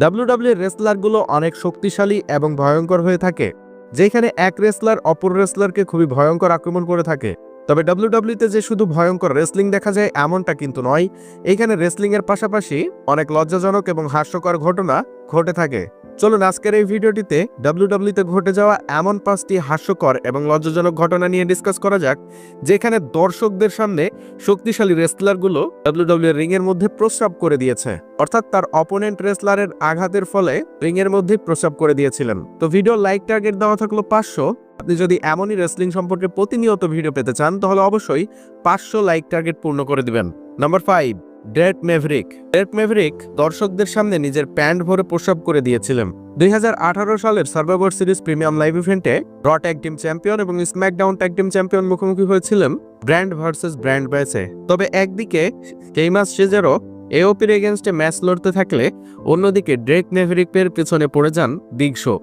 WWE রেসলারগুলো অনেক শক্তিশালী এবং ভয়ঙ্কর হয়ে থাকে, যেখানে এক রেসলার অপর রেসলারকে খুবই ভয়ঙ্কর আক্রমণ করে থাকে। তবে ডাব্লিউডাব্লিউতে যে শুধু ভয়ঙ্কর রেসলিং দেখা যায় এমনটা কিন্তু নয়, এইখানে রেসলিংয়ের পাশাপাশি অনেক লজ্জাজনক এবং হাস্যকর ঘটনা ঘটে থাকে। চলুন আজকের এই ভিডিওটিতে ডাব্লিউডাব্লিউতে ঘটে যাওয়া এমন 5টি হাস্যকর এবং লজ্জাজনক ঘটনা নিয়ে ডিসকাস করা যাক, যেখানে দর্শকদের সামনে শক্তিশালী রেসলারগুলো ডাব্লিউডাব্লিউ রিংয়ের মধ্যে প্রস্রাব করে দিয়েছে, অর্থাৎ তার অপোনেন্ট রেসলারের আঘাতের ফলে রিংয়ের মধ্যে প্রস্রাব করে দিয়েছিলেন। তো ভিডিও লাইক টার্গেট দেওয়া থাকলো 500। আপনি যদি এমনই রেসলিং সম্পর্কে প্রতিনিয়ত ভিডিও পেতে চান তাহলে অবশ্যই 500 লাইক টার্গেট পূর্ণ করে দিবেন। Number 5, Drake Maverick. Drake Maverick দর্শকদের সামনে নিজের প্যান্ট ভরে প্রস্রাব করে দিয়েছিলেন। 2018 সালের সার্ভাইভার সিরিজ প্রিমিয়াম লাইভ ইভেন্টে র ট্যাগ টিম চ্যাম্পিয়ন এবং স্ম্যাকডাউন ট্যাগ টিম চ্যাম্পিয়ন মুখোমুখি হয়েছিলেন ব্র্যান্ড ভার্সেস ব্র্যান্ড ম্যাচে। তবে একদিকে কেইমাস সেজারো এওপির এগেনস্টে ম্যাচ লড়তে থাকলে অন্যদিকে ড্রেক ম্যাভরিকের পেছনে পড়ে যান বিগ শো।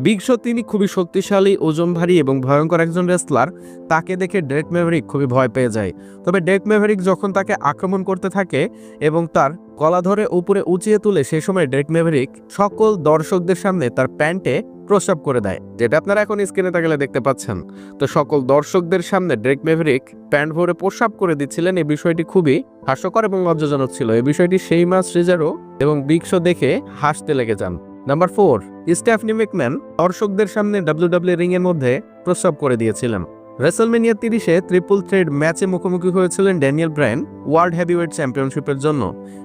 বিগ শো তিনি খুবই শক্তিশালী, ওজনভারী এবং ভয়ঙ্কর একজন রেসলার। তাকে দেখে ড্রেক ম্যাভরিক খুবই ভয় পেয়ে যায়। তবে ড্রেক ম্যাভরিক যখন তাকে আক্রমণ করতে থাকে এবং তার গলা ধরে উপরে উঁচিয়ে তুলে, সে সময় ড্রেক ম্যাভরিক সকল দর্শকদের সামনে তার প্যান্টে প্রস্রাব করে দেয়, যেটা আপনারা এখন স্ক্রিনে তাকালে দেখতে পাচ্ছেন। তো সকল দর্শকদের সামনে ড্রেক ম্যাভরিক প্যান্ট ভরে প্রস্রাব করে দিচ্ছিলেন। এই বিষয়টি খুবই হাস্যকর এবং লজ্জাজনক ছিল। এই বিষয়টি সেইমাস সেজারো এবং বিগ শো দেখে হাসতে লেগে যান। নাম্বার 4, স্টেফনি ম্যাকম্যান দর্শকদের সামনে ডাব্লিউডাব্লিউ রিং এর মধ্যে প্রস্রাব করে দিয়েছিলেন। রেসলমেনিয়া 30-এ ট্রিপল থ্রেড ম্যাচে মুখোমুখি হয়েছিলেন ড্যানিয়েল ব্রায়ান ওয়ার্ল্ড হেভিওয়েট চ্যাম্পিয়নশিপের জন্য,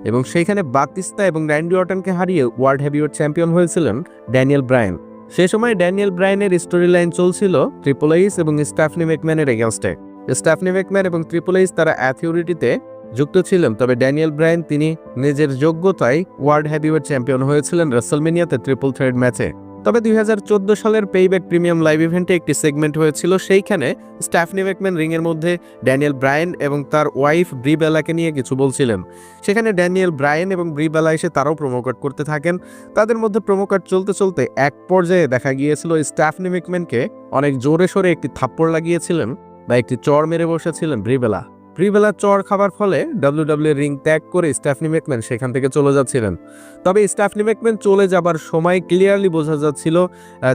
এবং সেইখানে বাতিস্তা এবং র্যান্ডি অর্টনকে হারিয়ে ওয়ার্ল্ড হেভিওয়েট চ্যাম্পিয়ন হয়েছিলেন ড্যানিয়েল ব্রায়ান। সে সময় ড্যানিয়েল ব্রায়ানের স্টোরি লাইন চলছিল ট্রিপল এইচ এবং স্টেফনি ম্যাকম্যানের এগেনস্টে। স্টেফনি ম্যাকম্যান এবং ট্রিপল এইচ তারা অ্যাথরিটিতে যুক্ত ছিলেন, তবে ড্যানিয়েল ব্রায়ান তিনি নিজের যোগ্যতায় ওয়ার্ল্ড হেভিওয়েট চ্যাম্পিয়ন হয়েছিলেন রেসলমেনিয়াতে ট্রিপল থ্রেড ম্যাচে। তবে 2014 সালের পেব্যাক প্রিমিয়াম লাইভ ইভেন্টে একটি সেগমেন্ট হয়েছিল, সেইখানে স্টেফনি ম্যাকম্যান রিংয়ের মধ্যে ড্যানিয়েল ব্রায়ান এবং তার ওয়াইফ ব্রি বেলাকে নিয়ে কিছু বলছিলেন। সেখানে ড্যানিয়েল ব্রায়ান এবং ব্রি বেলা এসে তারাও প্রোমোকাট করতে থাকেন। তাদের মধ্যে প্রোমোকাট চলতে চলতে এক পর্যায়ে দেখা গিয়েছিল স্টেফনি ম্যাকম্যানকে অনেক জোরে সোরে একটি থাপ্পড় লাগিয়েছিলেন বা একটি চড় মেরে বসেছিলেন ব্রি বেলা। ব্রি বেলা চড় খাবার ফলে ডাব্লিউডাব্লিউ রিং ত্যাগ করে স্টেফনি ম্যাকম্যান সেখান থেকে চলে যাচ্ছিলেন। তবে স্টেফনি ম্যাকম্যান চলে যাবার সময় ক্লিয়ারলি বোঝা যাচ্ছিল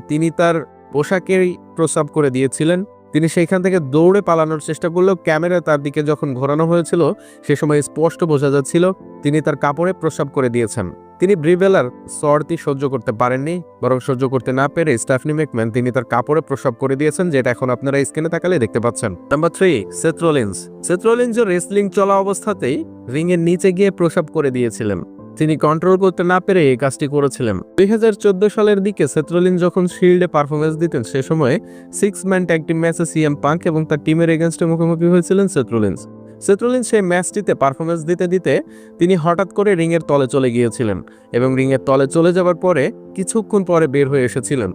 তিনি তার পোশাকেই প্রস্রাব করে দিয়েছিলেন। তিনি সেইখান থেকে দৌড়ে পালানোর চেষ্টা করলেও ক্যামেরা তার দিকে যখন ঘোরানো হয়েছিল সে সময় স্পষ্ট বোঝা যাচ্ছিল তিনি তার কাপড়ে প্রস্রাব করে দিয়েছেন। তিনি ব্রি বেলার চড়টি সহ্য করতে পারেননি, বরং সহ্য করতে না পেরে স্টেফনি ম্যাকম্যান তিনি তার কাপড়ে প্রস্রাব করে দিয়েছেন, যেটা এখন আপনারা স্ক্রিনে তাকালে দেখতে পাচ্ছেন। Number 3, Seth Rollins. Seth Rollins wrestling চলা অবস্থাতেই রিংয়ের নিচে গিয়ে প্রস্রাব করে দিয়েছিলেন। তিনি কন্ট্রোল করতে না পেরে এই কাজটি করেছিলেন। 2014 সালের দিকে সেথ রলিন্স যখন শিল্ডে পারফরমেন্স দিতেন সে সময় 6 ম্যান ট্যাগ টিম ম্যাচে সিএম পাঙ্ক এবং তার টিমের এগেনস্টে মুখোমুখি হয়েছিলেন সেথ রলিন্স। সেথ রলিন্স সেই ম্যাচটিতে পারফরমেন্স দিতে দিতে তিনি হঠাৎ করে রিংয়ের তলে চলে গিয়েছিলেন এবং রিংয়ের তলে চলে যাওয়ার পরে কিছুক্ষণ পরে বের হয়ে এসেছিলেন।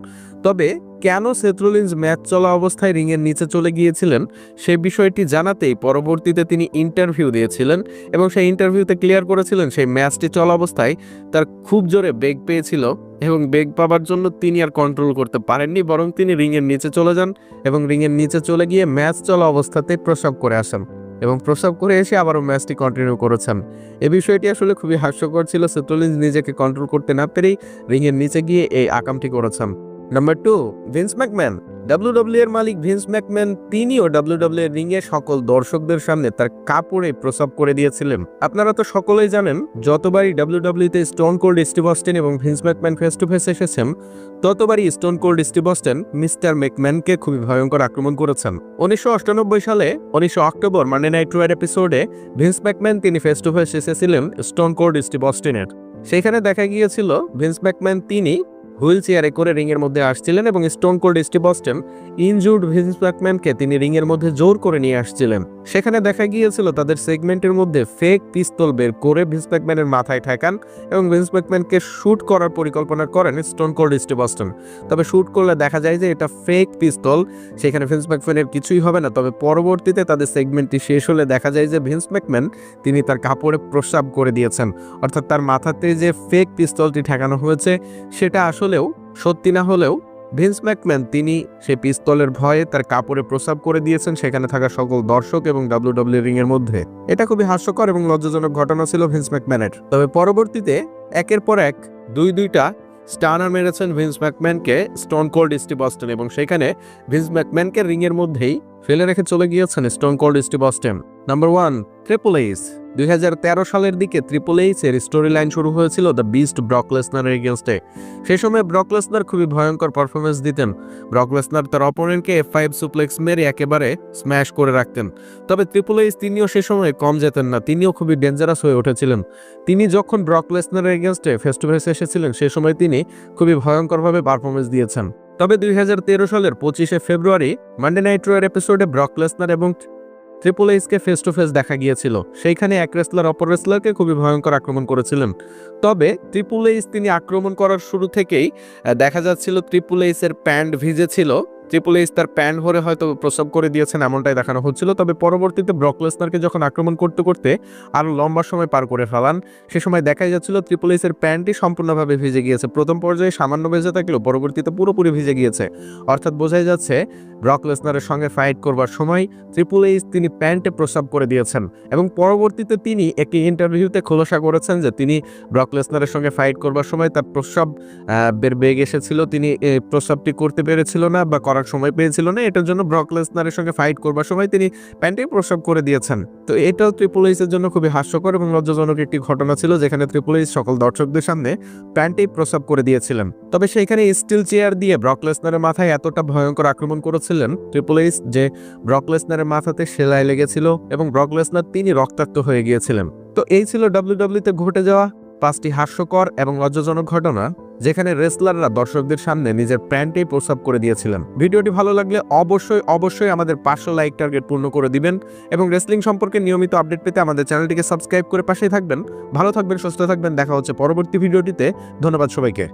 তবে কেন সেথ রলিন্স ম্যাচ চলা অবস্থায় রিংয়ের নিচে চলে গিয়েছিলেন সেই বিষয়টি জানাতেই পরবর্তীতে তিনি ইন্টারভিউ দিয়েছিলেন এবং সেই ইন্টারভিউতে ক্লিয়ার করেছিলেন সেই ম্যাচটি চলা অবস্থায় তার খুব জোরে বেগ পেয়েছিল এবং বেগ পাবার জন্য তিনি আর কন্ট্রোল করতে পারেননি, বরং তিনি রিংয়ের নিচে চলে যান এবং রিংয়ের নিচে চলে গিয়ে ম্যাচ চলা অবস্থাতে প্রস্রাব করে আসেন এবং প্রস্রাব করে এসে আবারও ম্যাচটি কন্টিনিউ করেছেন। এই বিষয়টি আসলে খুবই হাস্যকর ছিল। সেথ রলিন্স নিজেকে কন্ট্রোল করতে না পেরেই রিংয়ের নিচে গিয়ে এই আকামটি করেছেন। Number 2, Vince ম্যাকম্যান। ডাব্লিউডাব্লিউ এর মালিক ভিন্স ম্যাকম্যান তিনিও ডাব্লিউডাব্লিউ এর রিংয়ে সকল দর্শকদের সামনে তার কাপড়ে প্রস্রাব করে দিয়েছিলেন। আপনারা তো সকলেই জানেন যতবারই ডাব্লিউডাব্লিউতে স্টোন কোল্ড স্টিভ অস্টিন এবং Vince McMahon face to face এসেছেন ততবারই stone cold Steve Austin mister ম্যাকম্যানকে খুবই ভয়ঙ্কর আক্রমণ করেছেন। 1998 সালে 19 অক্টোবর মানডে নাইট রয়ের এপিসোডে ভিন্স ম্যাকম্যান তিনি ফেস টু ফেস এসেছিলেন স্টোন কোল্ড স্টিভ অস্টিনের। সেখানে দেখা গিয়েছিল ভিন্স ম্যাকম্যান তিনি হুইল চেয়ারে করে রিংয়ের মধ্যে আসছিলেন এবং stone cold Steve Austin injured Vince ম্যাকম্যানকে তিনি রিংয়ের মধ্যে জোর করে নিয়ে আসছিলেন। সেখানে দেখা গিয়েছিল তাদের সেগমেন্টের মধ্যে ফেক পিস্তল বের করে ভিন্স ম্যাকম্যানের মাথায় ঠেকান এবং ভিন্স ম্যাকম্যানকে শুট করার পরিকল্পনা করেন স্টোন কোল্ড স্টিভ অস্টিন। তবে শুট করলে দেখা যায় যে এটা ফেক পিস্তল, সেখানে ভিন্স ম্যাকম্যানের কিছুই হবে না। তবে পরবর্তীতে তাদের সেগমেন্টটি শেষ হলে দেখা যায় যে ভিন্স ম্যাকম্যান তিনি তার কাপড়ে প্রস্রাব করে দিয়েছেন, অর্থাৎ তার মাথাতে যে ফেক পিস্তলটি ঠেকানো হয়েছে সেটা আসলেও সত্যি না হলেও ভিন্স ম্যাকম্যান তিনি সেই পিস্তলের ভয়ে তার কাপড়ে প্রস্রাব করে দিয়েছেন সেখানে থাকা সকল দর্শক এবং ডাব্লিউডাব্লিউ রিং এর মধ্যে। এটা খুবই হাস্যকর এবং লজ্জাজনক ঘটনা ছিল ভিন্স ম্যাকম্যানের। তবে পরবর্তীতে একের পর এক দুইটা স্টানার মেরেছেন ভিন্স ম্যাকম্যানকে স্টোন কোল্ড স্টিভ অস্টিন, এবং সেখানে ভিন্স ম্যাকম্যানকে রিংয়ের মধ্যেই ফেলে রেখে চলে গিয়েছেন Stone cold Steve Austin. Number 1, triple H. 2013 সালের দিকে ট্রিপল এইচ এর স্টোরি লাইন শুরু হয়েছিল দ্য বিস্ট ব্রক লেসনারের এগেইনস্টে। সেই সময় ব্রক লেসনার খুবই ভয়ঙ্কর পারফরমেন্স দিতেন। ব্রক লেসনার তার অপোনেন্টকে F5 সুপ্লেক্স মেরে একেবারে স্ম্যাশ করে রাখতেন। তবে ট্রিপল এইচ তিনিও সে সময় কম যেতেন না, তিনিও খুবই ডেঞ্জারাস হয়ে উঠেছিলেন। তিনি যখন ব্রক লেসনারের এগেইনস্টে ফেস টু ফেস এসেছিলেন সে সময় তিনি খুবই ভয়ঙ্করভাবে পারফরমেন্স দিয়েছেন। তবে 2013 সালের 25শে ফেব্রুয়ারি মানডে নাইট রয়ের এপিসোডে ব্রক লেসনার এবং ট্রিপল এইচকে ফেস টু ফেস দেখা গিয়েছিল। সেইখানে এক রেসলার অপর রেসলারকে খুবই ভয়ঙ্কর আক্রমণ করেছিলেন। তবে ট্রিপল এইচ তিনি আক্রমণ করার শুরু থেকেই দেখা যাচ্ছিল ট্রিপল এইচের প্যান্ট ভিজে ছিল। ট্রিপল এইচ তার প্যান্ট ভরে হয়তো প্রসব করে দিয়েছেন এমনটাই দেখানো হচ্ছিল। তবে পরবর্তীতে ব্রক লেসনারকে যখন আক্রমণ করতে করতে আরও লম্বা সময় পার করে ফেলান, সে সময় দেখা যাচ্ছিল ট্রিপল এইচের প্যান্টই সম্পূর্ণভাবে ভিজে গিয়েছে। প্রথম পর্যায়ে সামান্য ভেজে থাকলেও পরবর্তীতে পুরোপুরি ভিজে গিয়েছে। অর্থাৎ বোঝাই যাচ্ছে ব্রক লেসনারের সঙ্গে ফাইট করবার সময় ট্রিপল এইচ তিনি প্যান্টে প্রস্রাব করে দিয়েছেন, এবং পরবর্তীতে তিনি একটি ইন্টারভিউতে খোলাসা করেছেন যে তিনি ব্রক লেসনারের সঙ্গে ফাইট করবার সময় তার প্রস্রাব বেগ এসেছিল, তিনি প্রস্রাবটি করতে পেরেছিল না বা করার সময় পেয়েছিল না, এটার জন্য ব্রক লেসনারের সঙ্গে ফাইট করবার সময় তিনি প্যান্টেই প্রস্রাব করে দিয়েছেন। তো এটাও ট্রিপল এইচের জন্য খুবই হাস্যকর এবং লজ্জাজনক একটি ঘটনা ছিল, যেখানে ট্রিপল এইচ সকল দর্শকদের সামনে প্যান্টেই প্রস্রাব করে দিয়েছিলেন। তবে সেইখানে স্টিল চেয়ার দিয়ে ব্রক লেসনারের মাথায় এতটা ভয়ঙ্কর আক্রমণ করেছিলেন ট্রিপল এইচ যে ব্রক লেসনারের মাথাতে সেলাই লেগেছিল এবং ব্রক লেসনার তিনি রক্তাক্ত হয়ে গিয়েছিলেন। তো এই ছিল ডাব্লিউডাব্লিউতে ঘটে যাওয়া 5টি হাস্যকর এবং লজ্জাজনক ঘটনা, যেখানে রেসলাররা দর্শকদের সামনে নিজের প্যান্টেই প্রস্রাব করে দিয়েছিলেন। ভিডিওটি ভালো লাগলে অবশ্যই আমাদের 500 লাইক টার্গেট পূর্ণ করে দিবেন, এবং রেসলিং সম্পর্কে নিয়মিত আপডেট পেতে আমাদের চ্যানেলটিকে সাবস্ক্রাইব করে পাশেই থাকবেন। ভালো থাকবেন, সুস্থ থাকবেন, দেখা হচ্ছে পরবর্তী ভিডিওটিতে। ধন্যবাদ সবাইকে।